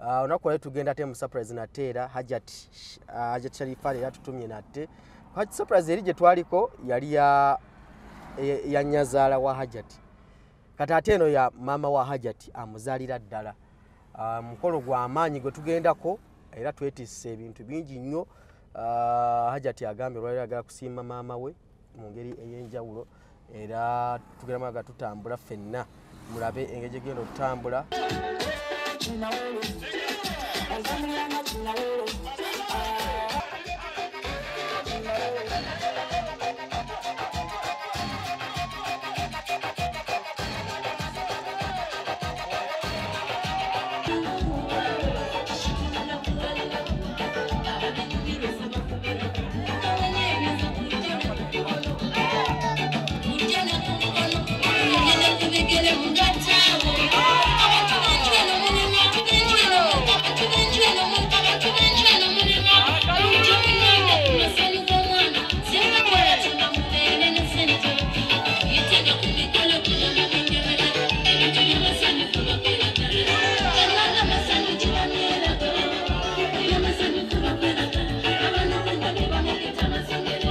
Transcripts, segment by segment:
Onakuwa tugenda te mu surprise nateera Hajat Sharifa yatutumye natte. Surprise eri gye twaliko yali ya nyazaala wa Hajat. Kati ate eno ya mama wa Hajat amuzaalira ddala. Mukolo gwa amaanyi gwe tugendako era twetisse ebintu bingi nnyo. Hajat agambye olwali agala kusiima maama we mu ngeri ey'enjawulo era tugenda maaga tutambula ffenna mulabe engeri gye genda okutambula.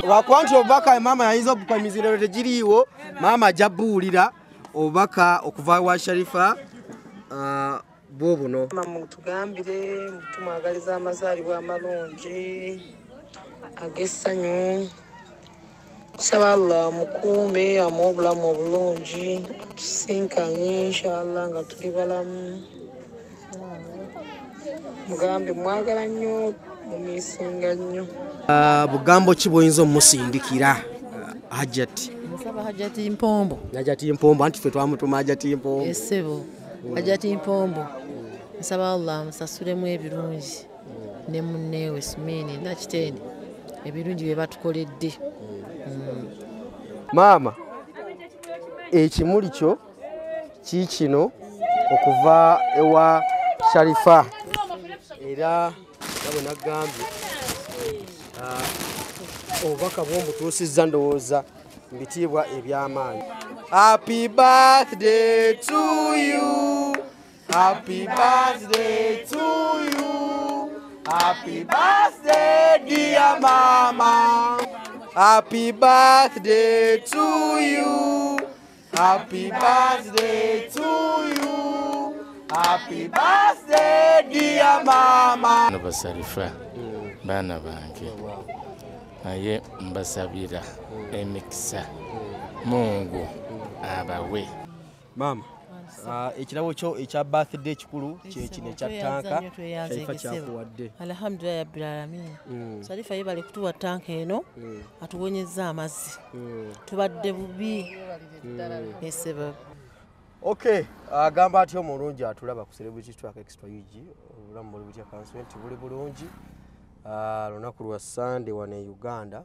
Lwakwanti obubaka mama yayinza obukwamiziro tegiriiwo mama ajja buulira obubaka okuva wa Sharifa bwo buno. Mutugambire tumwagaliza amazaalibwa amalungi ag'essanyu. Tusaba Allah mukuume amuwe obulamu obulungi tusinkanye inshallah nga tuli balamu. Mugambe mwagala nnyo mumisinga nnyo. Bugambo ki bw'oyinza omusindikira Hajat? Nsaba Hajat Mpombo. Hajat Mpombo anti ffe twamutuma Hajat Mpombo. Essebo Hajat Mpombo. Nsaba Allah amusasulemu ebirungi ne munneewe Sumini Nakitende ebirungi bye batukoledde. Maama ekimuli kyo kiikino okuva ewa Sharifa era nabo nagambye obubaka bw'omutuusizza ndowooza mbitiibwa eby'amaanyi. Happy birthday to you. Happy birthday to you. Happy birthday dear mama. Happy birthday to you. Happy birthday to you. Happy birthday dear mama. Nabasarifa bana bange naye mbasabira emikisa Mungu abawe. Mama ekirabo kyo ekya birthday kikulu kyekino ekya tanka Sharifa kyakuwadde. Alhamdulillah rabbil alamin. Sharifa yebale kutuwa tanka eno atuwonyezza amazzi tubadde bubi eseba. Okay, agamba atyo omulungi atulaba ku Celebrity Track Extra UG obulamu buli butya consent buli bulungi. Lunaku lwa Sunday wano e Uganda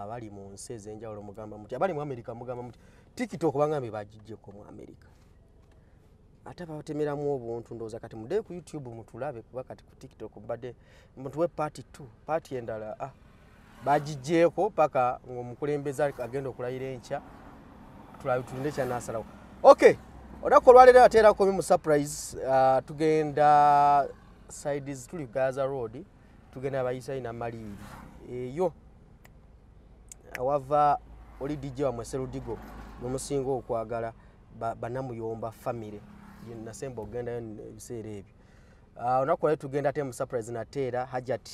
bali mu nsi ez'enjawulo mugamba muti abali mu America mugamba muti TikTok bangambe bagijjeko mu America ate batemeramu obuntu ndowooza kati mude ku YouTube mutulabe kuba kati ku TikTok badde mutuwe part 2 part endala bagijjeko paka ng'omukulembeze agenda okulayira enkya tulabe tulinde kyanasalawo. Okay, olunaku olwaleero ateerako mu surprise tugenda sides tuli Gaza Road tugenda bayisa ina Maliri eyo awava oli DJ wa Mweserudigo n'omusingo okwagala banamuyomba family nasemba ogendayo ebiseera ebyo. Olunaku olwaleero tugenda te mu surprise nateera Hajat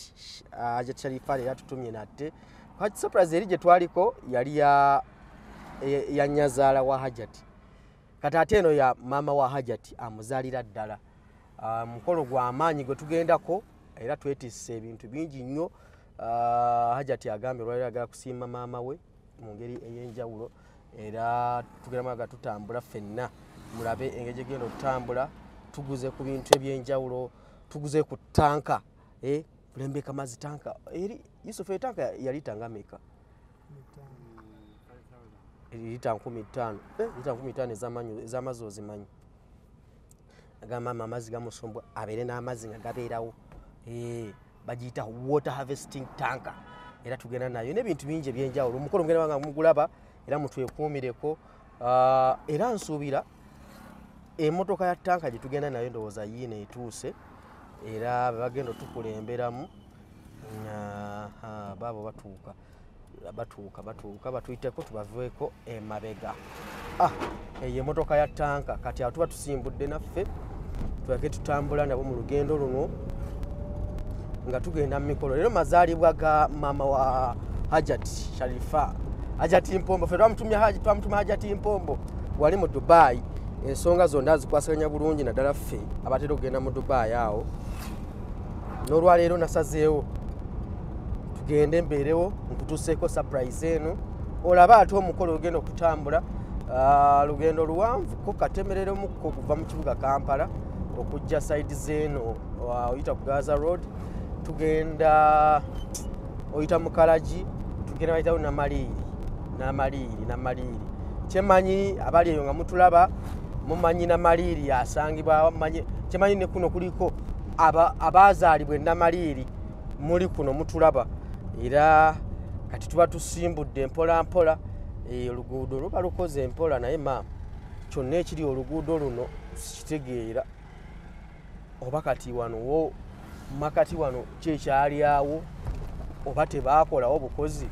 Sharifa yatutumye natte. Surprise eri gye twaliko yali ya nyazaala wa Hajat. Kati ate eno ya mama wa Hajat amuzaalira ddala. Mukolo gwa amaanyi gwe tugendako era twetisse ebintu bingi nnyo. Hajat agambye olwali agala kusiima maama we mu ngeri ey'enjawulo era tugenda maaga tutambula ffenna mulabe engeri gye genda okutambula tuguze ku bintu eby'enjawulo tuguze ku tanka kulembeka mazzi tanka eri Yusuf etanka yalitanga meka lita 15 lita 15 ez'amazzi ozimanyi agamba amazzi gamusombwa abeere n'amazzi nga gabeerawo bagiyita water harvesting tanka era tugenda nayo n'ebintu bingi ebyenjawulo omukolo mugenda banga mugulaba era mutwekuumireko era nsuubira emmotoka ya tanka gye tugenda nayo ndowooza yiino etuuse era bagenda tukulemberamu baabo batuyiteko tubaveeko emabega. Eyo emmotoka ya tanka kati awo tuba tusimbudde naffe tulage tutambula nabo mu lugendo luno nga tugenda mu mikolo. Leero mazaalibwa ga maama wa Hajat Sharifa, Hajat Mpombo. Ffe twamutuma Hajat Mpombo wali mu Dubai. Ensonga zonna zikwasaganya bulungi naddala ffe abatera okugenda mu Dubai awo. N'olwaleero nasazeewo tugende mbeerewo nkutuuseeko surprise eno olaba ate omukolo ogenda okutambula. Lugendo luwanvu ko katemereremukko kuva mu kibuga Kampala okujja side zeno oyita ku Gaza Road tugenda oyita mu Karaji tugenda bayitawo Namaliri. Kyemanyi abali eyo nga mutulaba mumanyi Namaliri asangibwa kyemanyi ne kuno kuliko abazaalibwa Namaliri muli kuno mutulaba era kati tuba tusimbudde mpola oluguudo luba lukoze empola naye maama kyonna ekiri oluguudo luno kitegeera oba kati wano makati wano kyekyali awo oba tebaakolawo bukozi.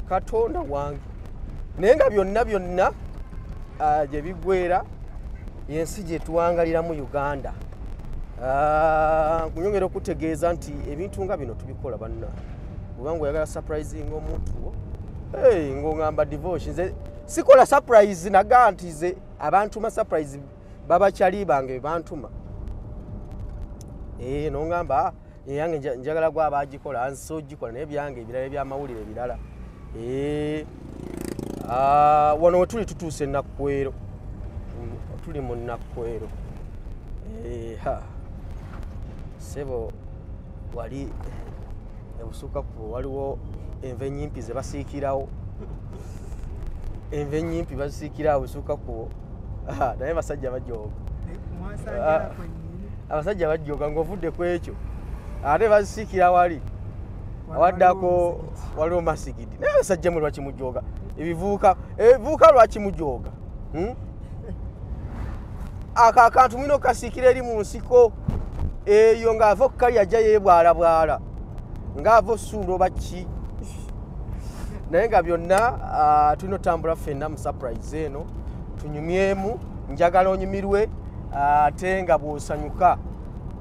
Katonda wange naye nga byonna gye biggweera yensi gye tuwangaliramu Uganda. Kunyongera okutegeeza nti ebintu nga bino tubikola banna kubanga oyagala surprising omuntu ng'ogamba divorce. Nze sikola surprise naga nti ze abantuma surprise babakyali bange bantuma n'ogamba yange njagala gwa abagikola nsi ogikola naye byange ebirala ebyamawulire ebirala. Wano we tuli tutuuse Nakkwero, tuli mu Nakkwero. Sebo wali ebusukka ku waliwo enva ennyimpi ze basiikirawo. Enva ennyimpi bazisiikirawo busukka ku naye basajja bajooga. Abasajja bajooga ng'ovudde ku ekyo ate bazisiikira wali awaddako waliwo masigidi naye abasajja mwe lwaki mujooga ebivuuka lwaki mujooga? Ako akantu mwina okasiikira eri mu nsiko eyo ng'ava okukalya ajja yeebwalabwala ng'ava ossuula oba ki naye nga byonna tulina otambula ffenna mu surprise eno tunyumyemu. Njagala onyumirwe ate nga bw'osanyuka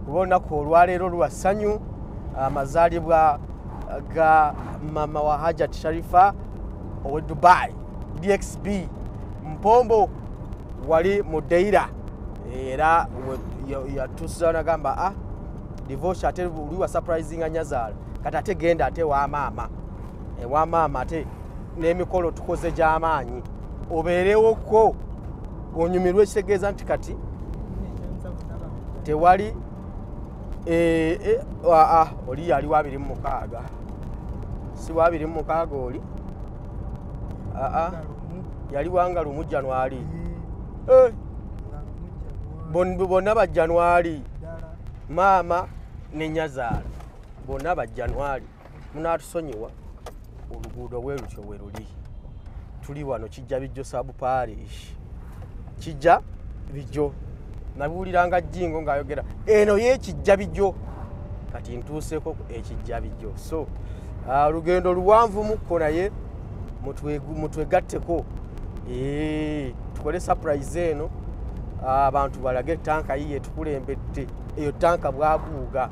kuba olunaku olwaleero lwa ssanyu amazaalibwa ga maama wa Hajat Sharifa owe Dubai DXB Mpombo wali mu Deira era yatuusa nagamba divorce ate uli wa surprising anyazaala kati ate genda ate wa maama ate n'emikolo tukoze gy'amaanyi obeerewoko onyumirwe ekitegeeza nti kati tewali oli yali wa 26 si wa 26 oli yali wanga 1 January bonna ba January maama ne nyazaala bonna ba January munaatusonyiwa oluguudo bwe lutyo bwe luli tuli wano kijja bijjo sabu parish kijja bijjo nabuuliranga Jjingo ng'ayogera eno y'ekijja bijjo kati ntuuseeko ekijja bijjo. So olugendo luwanvu mukko naye mutwegatteko tukole surprise eno abantu balage tanka yiye tukulembedde eyo tanka bwaguuga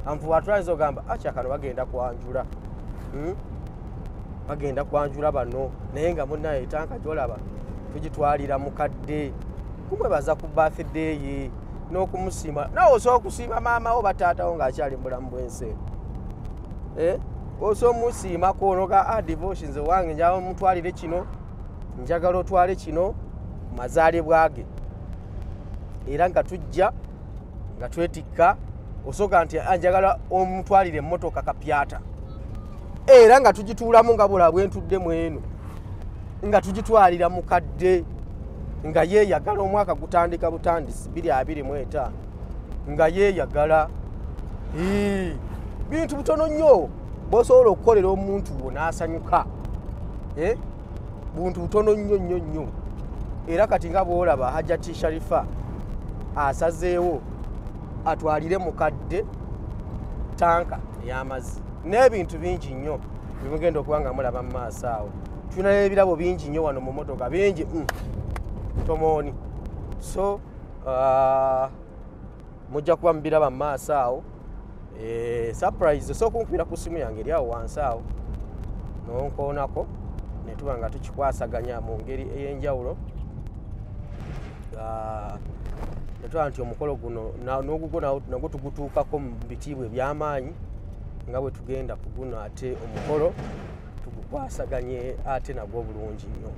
anfu watwaliza ogamba kano bagenda kwanjula bagenda kwanjula bano naye nga munnaye tanka gyolaba tugitwalira mukadde kumwebaza ku birthday ye n'okumusiima nawe osobola okusiima maama wo bataatawo ng'akyali mulamu bwensi osobola omusiimako onoga divorce nze wange njagala omutwalire kino njagala otwale kino ku mazaalibwa ge era nga tujja nga twetikka osobola nti njagala omutwalire emmotoka kapyata era nga tugituulamu nga bula bwentuddemu eno nga tugitwalira mukadde nga yeeyagala omwaka gutandika butandisi 2025 nga yeeyagala bintu butono nnyo bw'osobola okukolera omuntu wo n'asanyuka buntu butono nnyo era kati nga bw'olaba Hajjati Sharifa asazeewo atwalire mukadde tanka ey'amazzi n'ebintu bingi nnyo bimugenda okuba nga mulaba mu maaso awo. Tulina n'ebirabo bingi nnyo wano mu motoka bingi tomooni. So mujja kuba mubiraba mu maaso awo. Surprise so kunkubira ku simu yange eri awo wansi awo nonkoonako ne tuba nga tukikwasaganya mu ngeri ey'enjawulo. Ne tuba nti omukolo guno n'ogugwo nagwo tugutuukako mu bitiibwa eby'amaanyi nga bwe tugenda ku guno ate omukolo tugukwasaganye ate nagwo bulungi nnyo.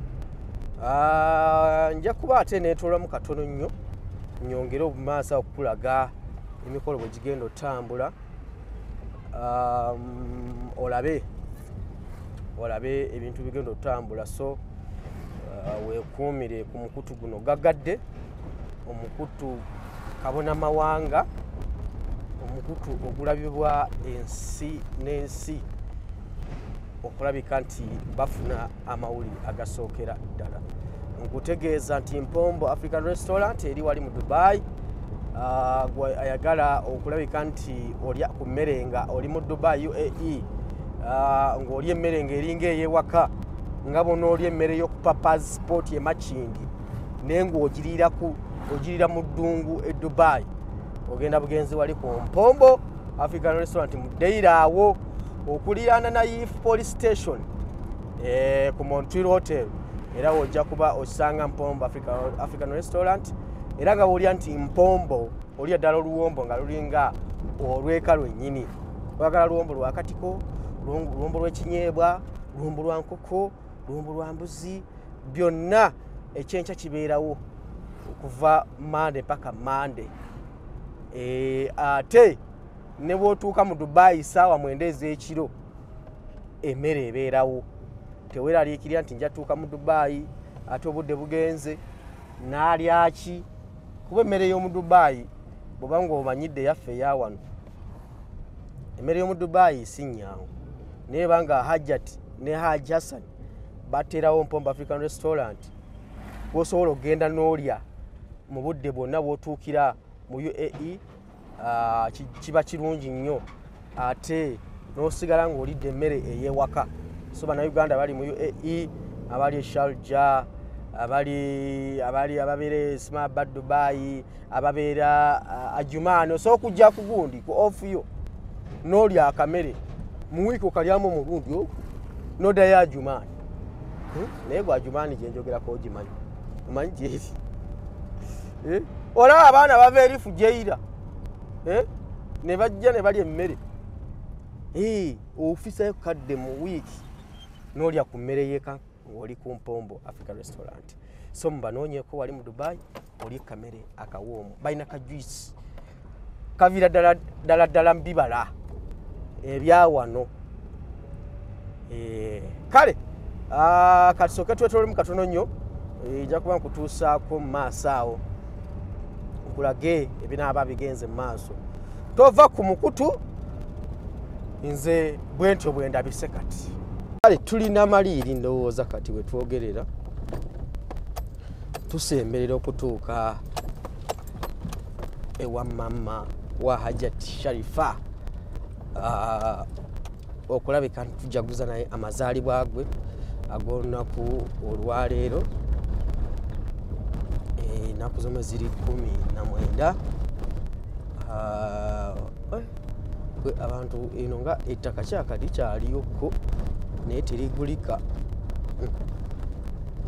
Nja kuba ate neetoolamu katono nnyo nyongere obumaaso okukulaga emikolo bwe gigenda otambula. Olabe ebintu bigenda otambula. So weekuumire ku mukutu guno gagadde, omukutu kabona mawanga, omukutu ogulabibwa ensi n'ensi okulabika nti bafuna amawulire agasookera ddala. Nkutegeeza nti Mpombo African Restaurant eri wali mu Dubai. Ayagala okulabika nti olya ku mmere nga oli mu Dubai UAE, ng'oli emmere ng'eringa ey'ewaka nga bona oli emmere y'okupa passport Makindi naye ng'ogirira mu ddungu e Dubai, ogenda bugenzi wali ku Mpombo African Restaurant mu Deira awo okuliraana na If Police Station ku Montreal Hotel. Era ojja kuba osanga Mpombo African Restaurant. Era nga olya nti Mpombo olya ddala oluwombo nga lulinga olweka lwennyini. Oyagala luwombo lwakatiko, luwombo lw'ekinyeebwa, luwombo lwa nkoko, luwombo lwa mbuzi, byonna ekyenkya kibeerawo okuva Monday paka Monday. Ate ne bw'otuuka mu Dubai ssaawa 9 ez'ekiro emmere ebeerawo. Teweeraliikirira nti nja tuuka mu Dubai ate obudde bugenze n'alya ki, kuba emmere y'omu Dubai bw'oba ng'omanyidde yaffe eya wano, emmere y'omu Dubai si nnyangu. Naye banga Hajjati ne Haji Hassan bateerawo Mpombo African Restaurant, bw'osobola okgenda n'olya mu budde bwonna bw'otuukira mu UAE, kiba kirungi nnyo ate n'osigala ng'olidde emmere ey'ewaka. So bannayuganda bali mu UAE, abali e Sharjah, ababeera Islamabad Dubai, ababeera Ajumani, so okujja ku gundi ku off yo n'olya akamere mu wiiki okalyamu omulundi ogwo n'oddayo Ajumani. Naye gwe Ajumani gye njogerako ogimanyi, omanyi gyeri. Olaba abaana bava erifu Jeira ne bajja ne balya emmere. Ofisayo kadde mu wiiki n'olya ku mmere y'eka ng'oli ku Mpombo African Restaurant. So mubanoonyeeko wali mu Dubai oli kamere akawoomu, balina kajuisi kaviira ddala mu bibala ebya wano. Kale katusooke twetoolemu katono nnyo, nja kuba nkutuusaako mu maaso awo nkulage ebinaaba bigenze mu maaso. Tova ku mukutu, nze bwentyo bwe ndabise kati. Kale tulina maliiri ndowooza kati we twogerera tusemberera okutuuka ewa mama wa Hajjati Sharifa okulabika tujaguza naye amazaalibwa gwe ag'olunaku olwaleero, ennaku zomwe ziri 19. Abantu eno nga ettaka kyakati kyaliyokko naye terigulika.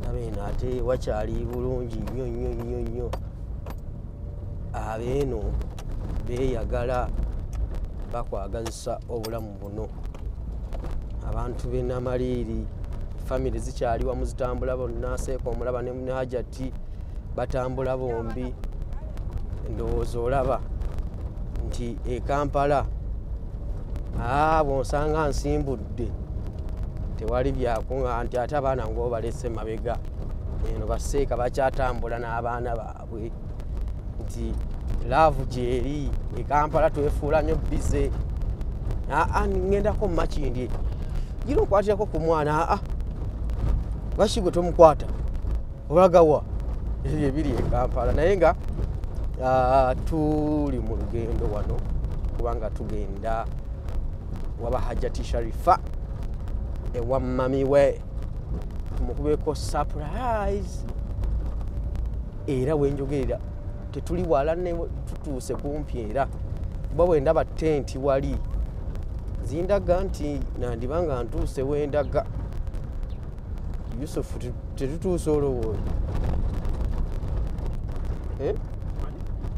Nabeeno ate wakyali bulungi nnyo. Abeeno beeyagala bakwagazisa obulamu buno. Abantu b'e Namaliiri famire zikyali wamu zitambula bonna. Seeka omulaba ne Hajjati batambula bombi. Ndowooza olaba nti e Kampala bw'onsanga nsimbudde tewali byakuŋŋa nti ate abaana ng'obalese mabega. Eno baseeka bakyatambula n'abaana baabwe nti laavu gyeri e Kampala twefuula nnyo bize. Ŋŋendako mu Makindi gira okwatirako ku mwana. Lwaki gwe tomukwata? Olagawa ebyo biri e Kampala naye nga tuli mu lugendo wano kubanga tugenda waba Hajjati Sharifa ewa mami we tumukubeko surprise era wenjogerera tetuli wala ne tutuuse kumpi era kuba bwe ndaba tenti wali zindaga nti nandibanga ntuuse wendaga Yusufu tetutuuse olowooza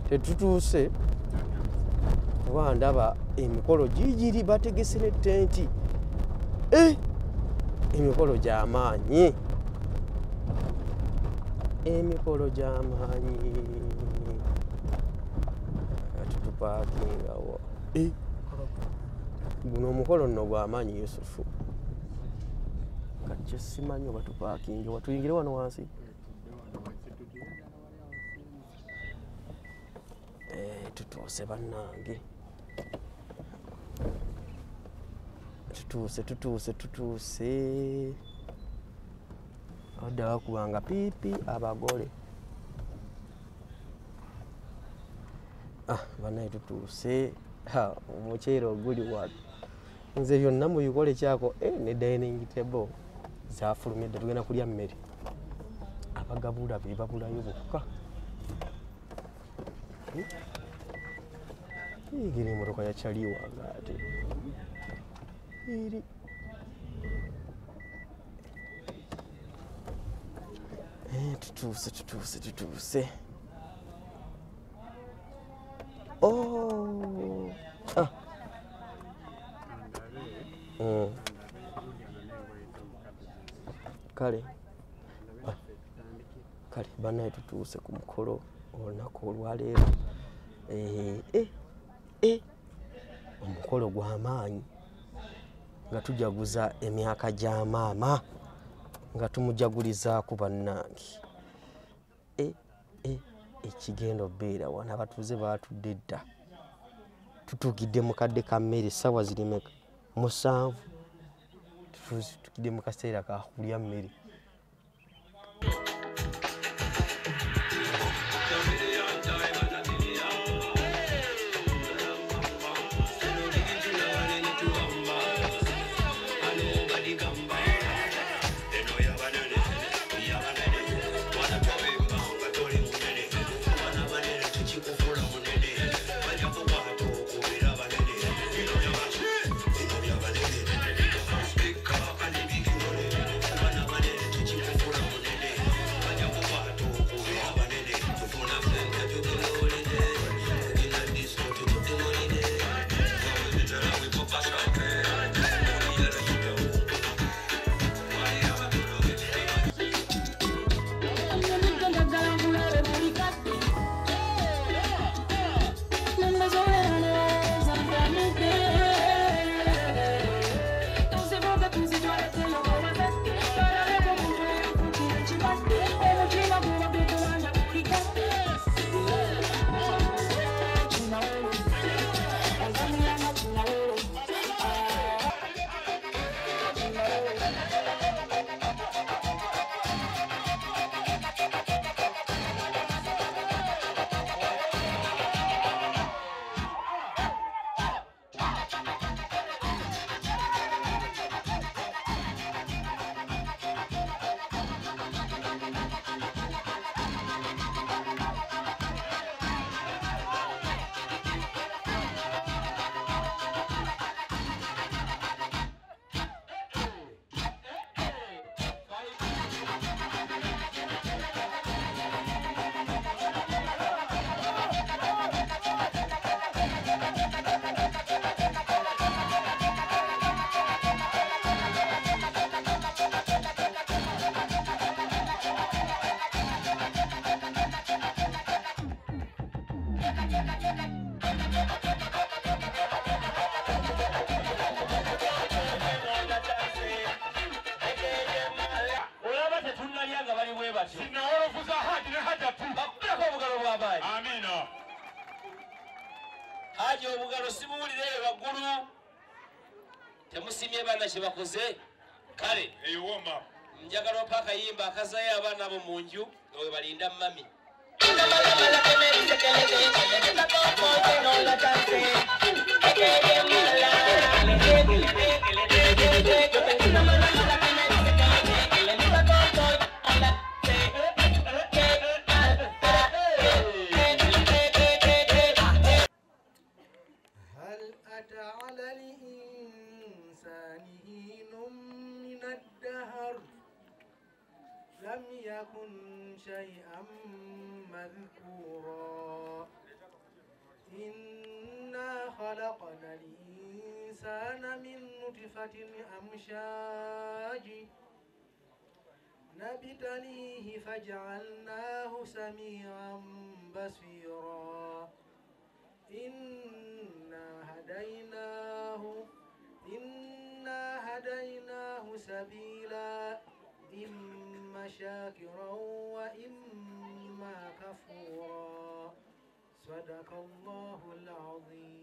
tetutuuse kuba ndaba emikolo gigiri bategese ne tenti emikolo gy'amaanyi emikolo gy'amaanyi tutupakingawo guno omukolo nno gw'amaanyi Yusufu kati simanyi oba tupakinge watuyingire wano wansi tutuuse bannange tutuuse adda bakubanga piipi abagole bannaye tutuuse omuceere oguli wano nze byonna mubikole kyako ne dining table zafulumye dda tugenda kulya mmere abagabula be babulayo bokka giri emotoka yakyaliwanga ate eri tutuuse kale bannaye tutuuse ku mukolo olunaku olwaleero omukolo gw'amaanyi nga tujaguza emyaka gya maama nga tumujagulizaako bannange ekigenda obeera wano abatuuze baatudde dda tutuukidde mu kadde ka mmere essaawa zirimeka 7 tutuukidde mu kaseera ka kulya mmere Haji obugalo sibuulire waggulu temusimye bana kye bakoze kale eyo woma njagala opa akayimba akazayo abaana bo mu nju nga we balinda mami. لم يكن شيئا مذكورا إنا خلقنا الإنسان من نطفة أمشاج نبتليه فجعلناه سميعا بصيرا إنا هديناه سبيلا إما شاكرا وإما كفورا صدق الله العظيم.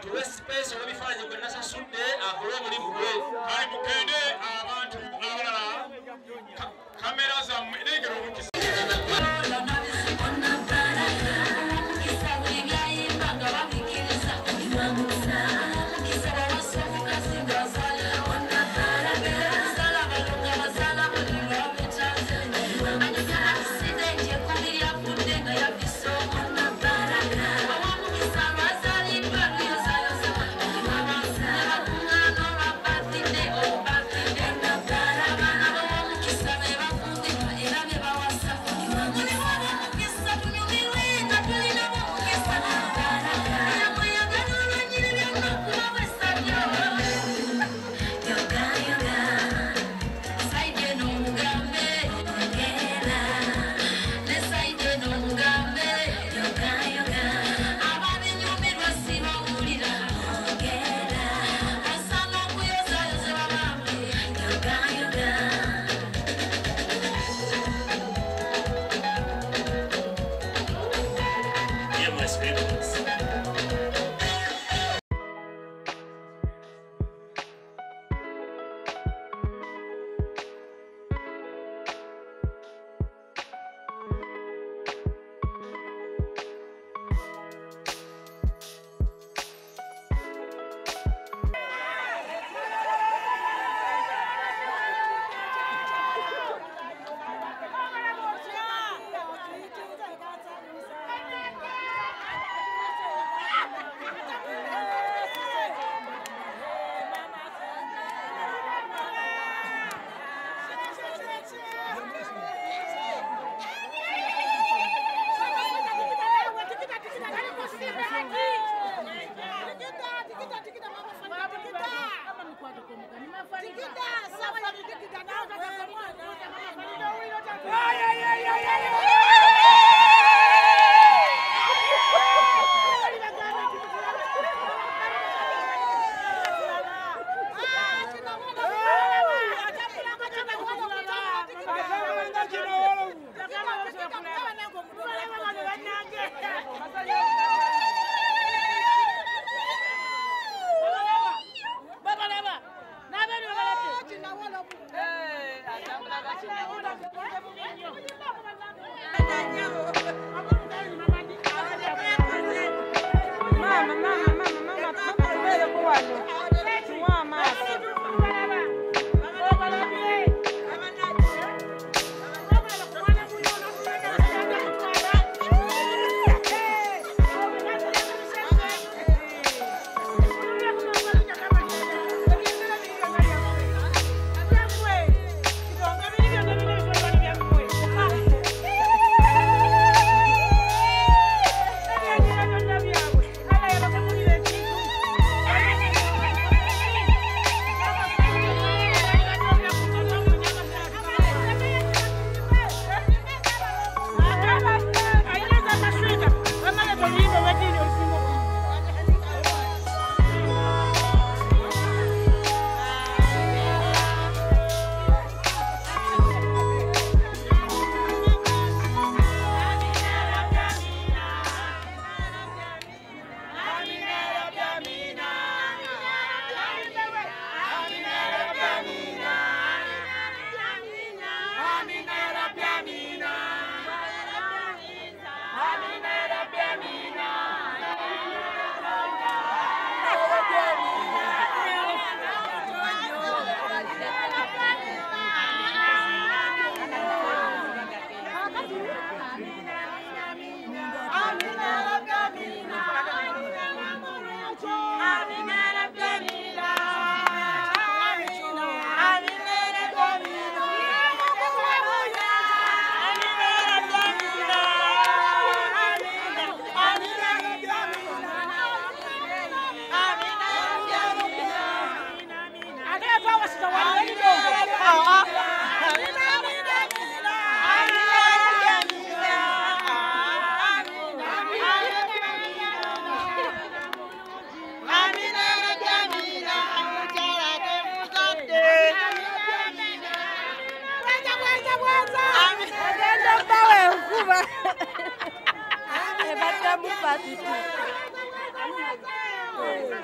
tuwe space olw'ebifaananyi gwe nasasudde akole omulimu gwe. Kale mugende abantu abalala kamera zammwe nengera omukisa.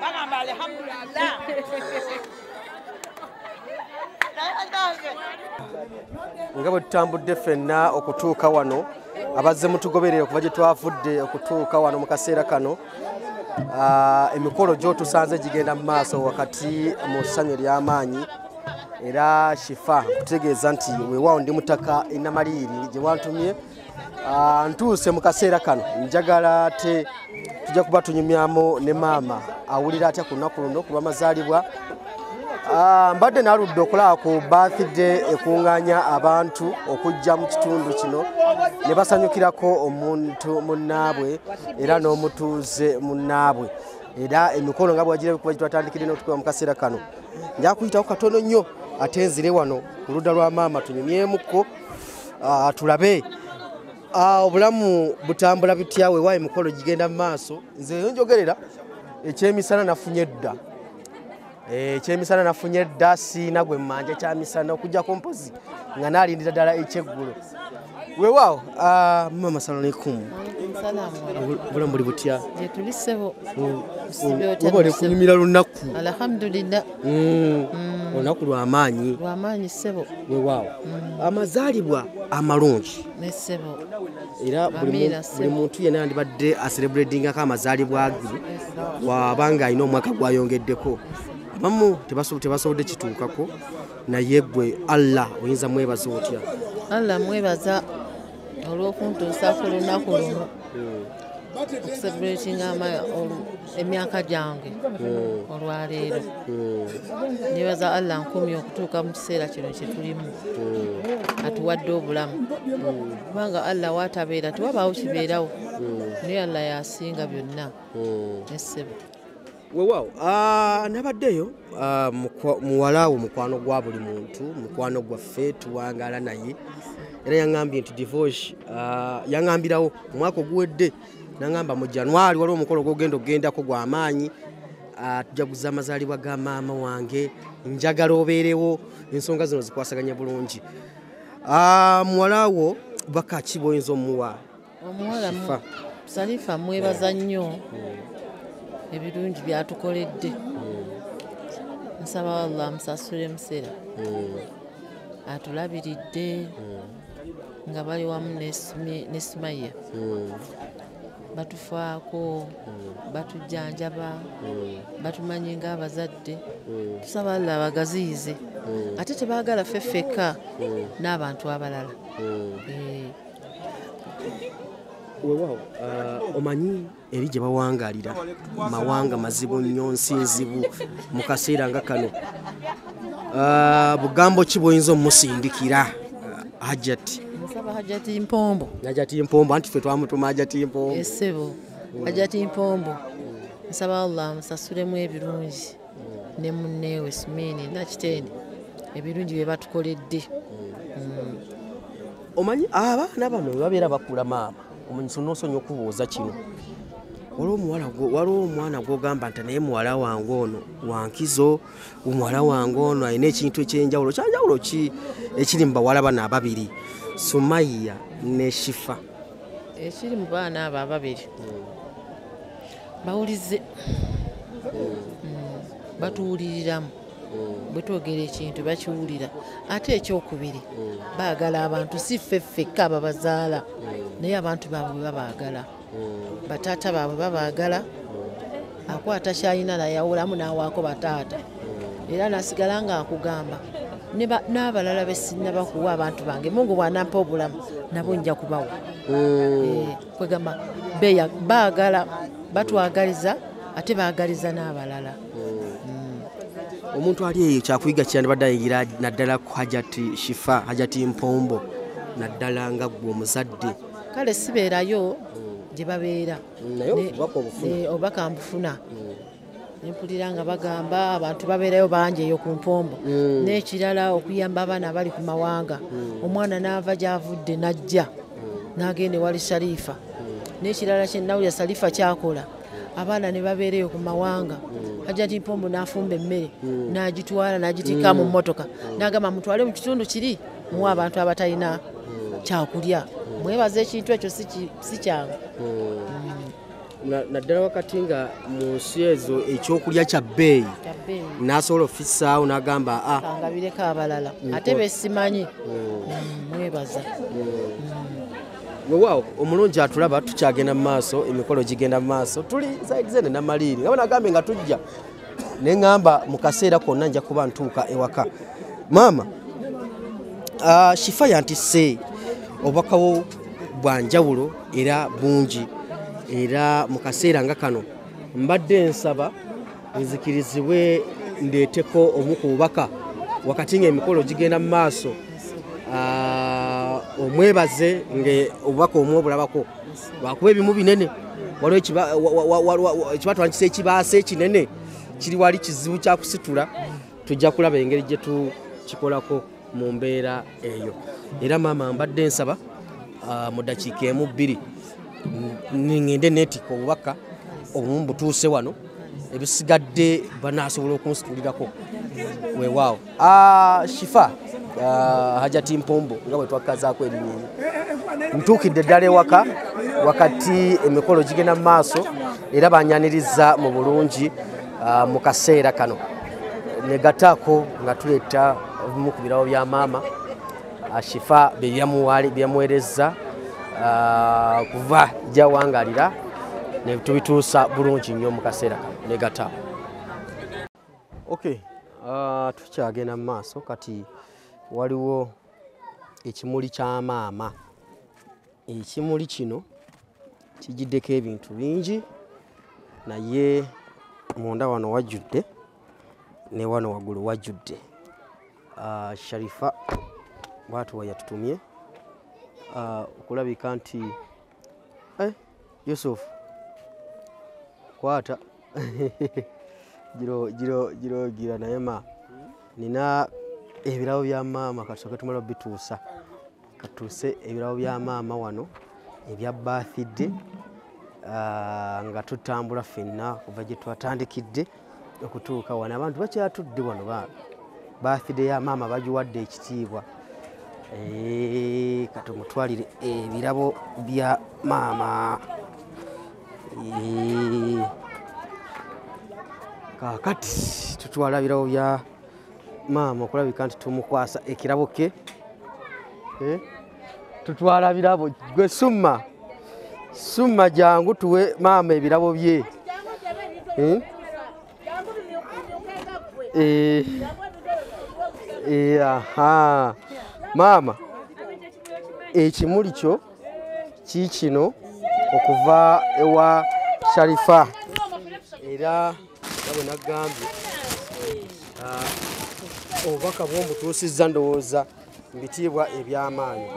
Bata bagamba alhamdulillah. nga bwe tutambudde ffenna okutuuka wano abazze mutugoberere okuva gye twavudde okutuuka wano mu kaseera kano emikolo gy'otusanze gigenda mu maaso wakati mu ssanyu ery'amaanyi era Shifa kutegeeza nti weewaawo ndi mutaka Enamaliiri gye wantumye ntuuse mu kaseera kano njagala ate tujja kuba tunyumyamu ne maama awulira atya ku lunaku luno ku lw'amazaalibwa. Mbadde naludde okulaba ku birthday ekuŋŋaanya abantu okujja mu kitundu kino ne basanyukirako omuntu munnaabwe era n'omutuuze munnaabwe era emikolo nga bwagire kuba gyatandikire n'otukuba mu kaseera kano nja kuyitawo katono nnyo ate nzire wano ku ludda lwa maama tunyumyemuko tulabe obulamu butambula bitya weewaawo emikolo gigenda mu maaso. Nze njogerera ekyemisana nafunye dda ekyemisana nafunye dda siina gwe mmanja kyamisana okujjako mpozi nga naalindira ddala ekyeggulo. Weewaawo mama salamu alaikum. Bulamu buli butya? Tulisebo wabale kunyumira lunaku alhamdulillah olunaku lw'amaanyi sebo. Weewaawo amazaalibwa amalungi nesebo era buli muntu yenna yandibadde acelebratingako amazaalibwa ge wabanga alina omwaka gwayongeddeko. Abamu tebasobodde kituukako naye gwe Allah oyinza mwebaza otya? Allah mwebaza olw'okuntuusa ku lunaku luno okucelebratinga emyaka gyange olwaleero. Nebaza Allah nkumye okutuuka mu kiseera kino kye tulimu atuwadde obulamu kubanga Allah watabeera tewabaawo kibeerawo naye Allah yasinga byonna nesebo. Weewaawo nabaddeyo muwalaawo mukwano gwa buli muntu mukwano gwaffe tuwangaala naye era yaŋŋambye nti divorce yaŋŋambirawo omwaka oguwedde naŋŋamba mu January waliwo omukolo gw'ogenda okugendako gw'amaanyi tujaguza amazaalibwa ga maama wange njagala obeerewo ensonga zino zikwasaganya bulungi. Muwalaawo baka ki b'oyinza omuwa? Omuwala Salifa mwebaza nnyo ebirungi byatukoledde. Nsaba Allah musasule musera atulabiridde nga bali wamu ne Sumaya batufaako batujjanjaba batumanyi ng'abazadde. Tusaba Allah abagaziyize ate tebaagala ffeffeka n'abantu abalala. Weewaawo omanyi eri gye bawangaalira mawanga mazibu nnyo nsi nzibu mu kaseera nga kano bugambo ki bw'oyinza omusindikira Hajjati? Nsaba Hajjati Mpombo. Hajjati Mpombo anti ffe twamutuma Hajjati Mpombo. Esebo Hajjati Mpombo nsaba Allah musasulemu ebirungi ne munneewe Sumini Nakitende ebirungi bye batukoledde. Omanyi abaana bano babeera bakula maama omunsonyiwa okubuuza kino waliwo omwana gw'ogamba nti naye muwala wange ono wankizo muwala wange ono alina ekintu ekyenjawulo kyanjawulo ki ekiri mu bawala bano ababiri Sumaya ne Shifa? Ekiri mu baana abo ababiri bawulize batuwuliriramu bwe twogera ekintu bakiwulira ate ekyokubiri baagala abantu si ffeffekka ababazaala naye abantu baabwe babaagala bataata baabwe babaagala akwata kyalina nayawulamu n'awaako bataata era nasigala nga akugamba n'abalala besinna bakuwa abantu bange Mungu bw'anampa obulamu nabo nja kubawa. Kwegamba baagala batwagaliza ate baagaliza n'abalala. Omuntu ali eyo kyakuyiga kyandibadde ayigira naddala ku Hajjati Shifa Hajjati Mpombo naddala nga gwe omuzadde. Kale sibeerayo gye babeera obubaka mbufuna nempulira nga bagamba abantu babeerayo bangi eyo ku Mpombo n'ekirala okuyamba abaana abali ku mawanga. Omwana n'ava gy'avudde n'ajja n'agenda ewali Salifa n'ekirala kyenawulira Salifa kyakola abaana ne babeereyo ku mawanga. Hajjati Mpombo n'afumba emmere n'agitwala n'agitiika mu mmotoka n'agamba mutwale mu kitundu kiri muwa abantu abatalina kyakulya. Mwebaza ekintu ekyo si kyangu. naddala wakati nga mu nsi ezo ekyokulya kya bbeeyi n'asobola ofissaawo n'agamba kangabireko abalala ate besimanyi mwebaza weewaawo omulungi atulaba tukyagenda mu maaso emikolo gigenda mu maaso tuli zaidi zene namaliiri nga banagambe nga tujja ne ŋŋamba mu kaseera konna nja kuba ntuuka ewaka maama Shifa yantisse obubakawo bwa njawulo era bungi era mu kaseera nga kano mbadde nsaba nzikirizibwe ndeeteko omu ku bubaka wakati ng'emikolo gigenda mu maaso omwebaze obubaka omu obulabako lwakuba ebimu binene waliwo ekibatwandikisa ekibaasa ekinene kiri wali kizibu kyakusitula tujja kulaba engeri gye tukikolako mu mbeera eyo era maama mbadde nsaba mu ddakiika emu bbiri ngende neetika obubaka obumu butuuse wano ebisigadde banaasobola okunsitulirako weewaawo Shifa Hajati Mpombo nga bwe twakkazaako erinnyinyi ntuukidde ddala ewaka wakati emikolo gigenda mu maaso era banyaniriza mu bulungi mu kaseera kano negataako nga tuleeta obumu ku birawo bya maama Shifa byamuweereza kuva jawangalira ne tubituusa bulungi nnyo mu kaseera kano negataako tukyagenda mu maaso kati waliwo ekimuli kya maama ekimuli kino kigiddeko ebintu bingi naye munda wano wajjudde ne wano waggulu wajjudde Sharifa bwatu wayatutumye okulabika nti Yusuf kwata girogira naye ma nina ebirawo bya maama katusoke tumala bituusa katuuse ebirawo bya maama wano ebya birthday nga tutambula ffenna kuva gye twatandikidde okutuuka wano abantu bakyatudde wano birthday ya maama bagiwadde ekitiibwa kati mutwalire ebirabo bya maama kakati tutwala ebirabo bya maama okulabika nti tumukwasa ekirabo ke tutwala birabo gwe summa jangu tuwe maama ebirabo bye maama ekimuli kyo kiikino okuva ewa Sharifa era bwe nagambye obubaka bw'omutuusizza ndowooza mbitiibwa eby'amaanyi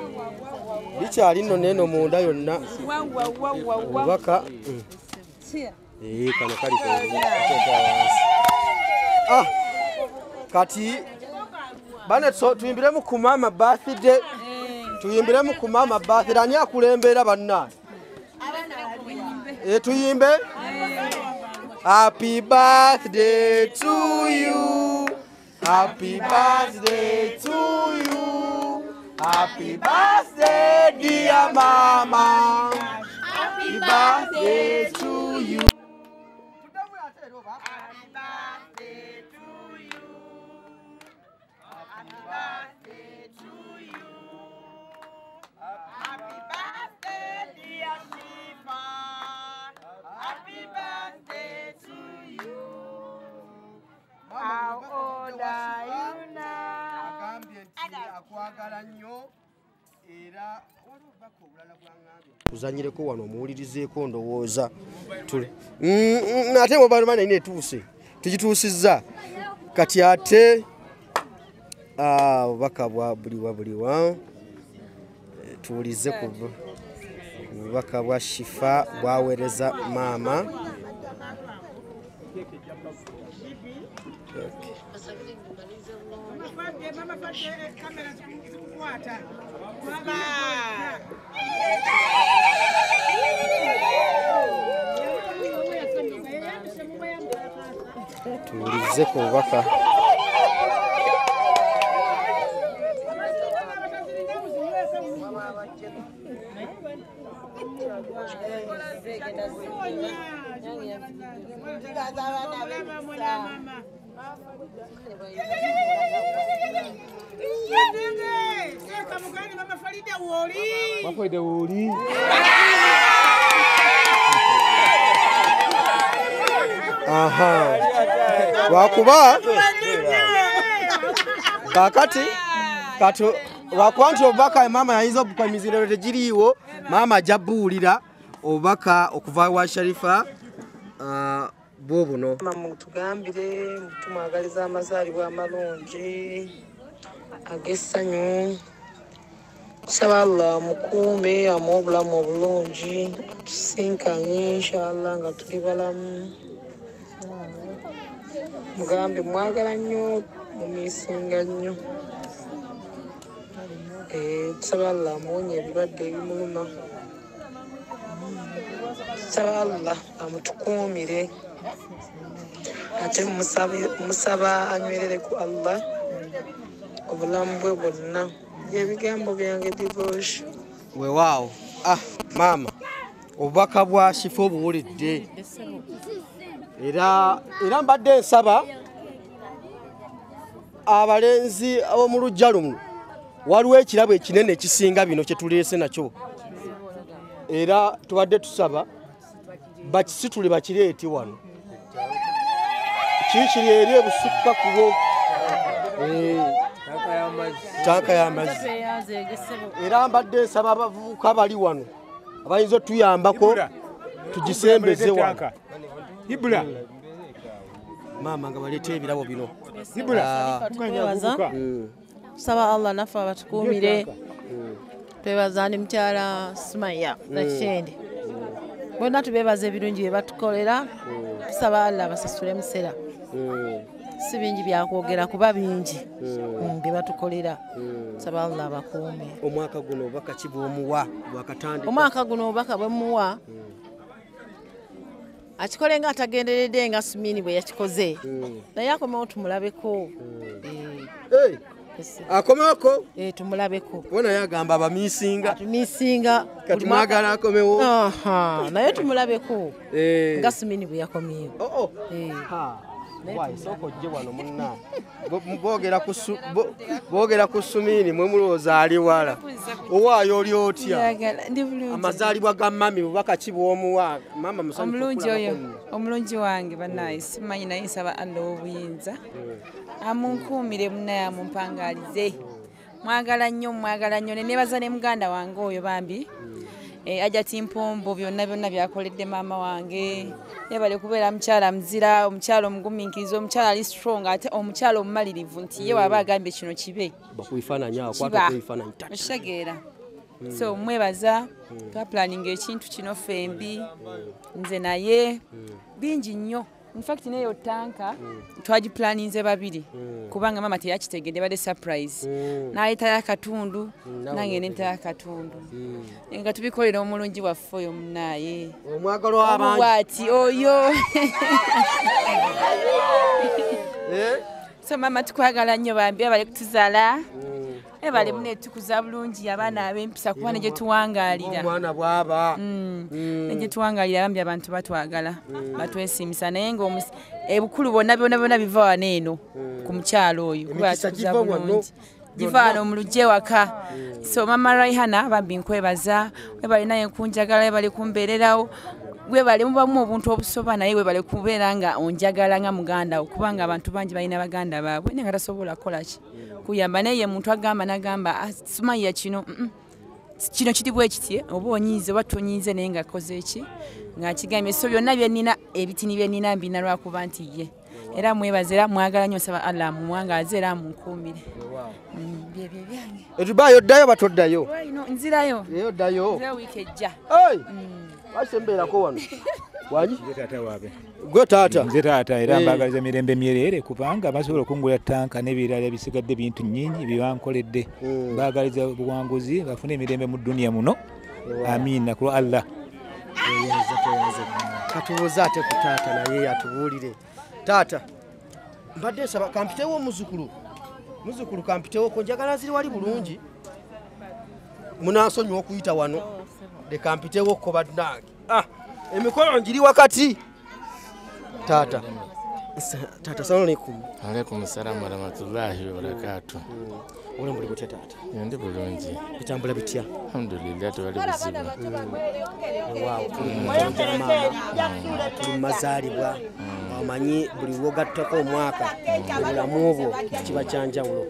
bikyali nno neeno munda yonna obubaka kano kali kati bane tuyimbiremu ku maama birthday tuyimbiremu ku maama birthday ani akulembera banna tuyimbe happy birthday to you happy birthday to you happy birthday dear mama happy birthday to you tuzanyireko wano omuwulirizeeko ndowooza tule ate mubana ine etuuse tugituusizza kati ate obubaka bwa buliwa tuwulize ku bubaka bwa Shifa bwaweereza maama tuwulize ku bubaka Aha. Wakuba kakati kato wakwanti obaka mama yaiza okukamizira tegiriwo mama jabuulira obaka okuva wa Sharifa bobuno mutugambire mutumwagaliza amazaalibwa amalungi ag'essanyu tusaba Allah mukuume amuwe obulamu obulungi tusinkanye inshallah nga tuli balamu mugambe mwagala nnyo mumisinga nnyo tusaba Allah amuwonye ebirwadde ebimuluma tusaba Allah amutukuumire ate musaba anywerere ku Allah obulamu bwe bwonna ebigambo byange divorce weewaawo mama obubaka bwa Shifa obuwulidde era mbadde nsaba abalenzi ab'omu luggya luno waliwo ekirabo ekinene ekisinga bino kye tuleese nakyo era tubadde tusaba bakisitule bakireeti wano kikiri eri ebusukka kubo tanka y'amazzi era mbadde nsaba abavubuka bali wano abayinza otuyambako tugisembeze wano Ibula mama nga baleeta ebirabo bino tusaba Allah nafe abatukuumire twebaza ndi mukyala Sumaya Nakitende bonna tubeebaza ebirungi bye batukolera tusaba Allah basasule musera si bingi byakwogera kuba bingi bye batukolera tusaba Allah bakuume omwaka guno obubaka ki bw'omuwa bwakatandika omwaka guno obubaka bwe muwa akikole nga atagenderedde nga Sumini bwe yakikoze naye akomewo tumulabeko akomeko tumulabeko wona yagamba abamisinga kati mwagala akomewo naye tumulabeko nga Sumini bwe yakomyewo soko jje wano munna boogera ku Sumini mwe mulowooza ali wala owaayo oli otya amazaalibwa ga mami bubaka ki bw'omuwa mama omulungi oyo omulungi wange bannaye simanyi naye nsaba Allah obuyinza amunkuumire munnaye amumpangalize mwagala nnyo nenebaza ne muganda wange oyo bambi Ajati Mpombo byonna byakoledde maama wange yebale kubeera mukyala muzira omukyala omugumiikiriza omukyala ali strong ate omukyala omumalirivu nti ye waba agambye kino kibe bakuifaananya akwata kuifaananya oshageera so mwebaza twaplaninga ekintu kino fembi nze naye bingi nnyo in fact neyo tanka twagiplaninze babiri kubanga mama teyakitegedde bade surprise naleeta yakatundu nange nenta yakatundu nga tubikolera omulungi waffe oyo munaaye omwagalo w'abantu oyo so mama tukwagala nnyo bambi abali kutuzaala ebale munetukuza bulungi abaana ab'empisa kuba negye tuwangaalira omwana bwaba negye tuwangaalira bambi abantu batwagala batwesimisa naye nga ebukulu bonna biva wano eno ku mukyalo oyo kuba tukuza bulungi giva wano mu lugye waka so mama Raihana bambi nkwebaza webale naye nkunjagala webale kumbeererawo webale mubamu obuntu obusoba naye webale kubeera nga onjagala nga muganda wo kubanga abantu bangi balina baganda baabwe naye nga tasobola kukola ki kuyamba naye muntu agamba nagamba Sumaya kino kiri bwe kitye oba onyiize oba tonyiize naye nga akoze eki ng'akigambye so byonna byennina ebitini byennina mbina lwakuba nti ye era mwebaze era mwagala nnyo nsaba Allah mumwangaze era munkuumire byebyo byange etubayo oddayo batoddayo nzirayo oddayo wiiki ejja basembeerako wano wanyi taata waabe gwe taata nze taata era mbagaliza mirembe myerere kubanga basobola okungula tanka n'ebirala bisigadde bintu nnyingi byebankoledde mbagaliza buwanguzi bafune emirembe mu duniya muno amiina ku Allah katubuuze ate ku taata naye atubuulire taata mbadde nsaba kampitewo muzukulu kampitewo ko njagala ziri wali bulungi Munasonyiwa okuyita wano leka mpitewo ko bannange. Emikolo ngiri wakati. Tata salamu alaikum. Alaikum salaam wa rahmatullahi wa barakatuh. Ule mbuli gutya tata? Ndi bulungi. Bitambula bitya? Alhamdulillah tewali buzibu. Wow. Tuli mazaalibwa. Omanyi buli lwogattako omwaka obulamu obwo kiba kyanjawulo.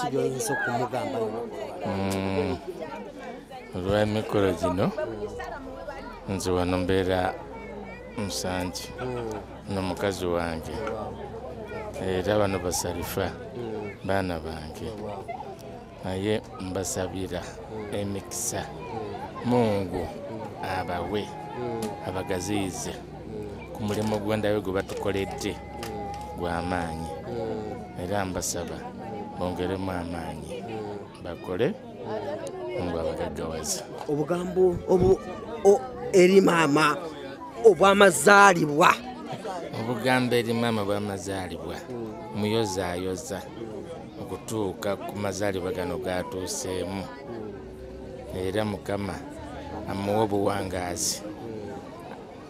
Kibyonyiza okumugamba yono. Olw'emikolo gino nze wano mbeera Musanji n'omukazi wange era bano basalifa baana bange naye mbasabira emikisa Mungu abawe abagaziize ku mulimu gw'endawe gwe batukoledde gw'amaanyi era mbasaba bongeremu amaanyi bakole Mungu abagaggawaza. Obugambo eri maama obw'amazaalibwa. Obugambo eri maama bw'amazaalibwa muyozaayoza okutuuka ku mazaalibwa gano gatuuseemu era Mukama amuwe obuwangaazi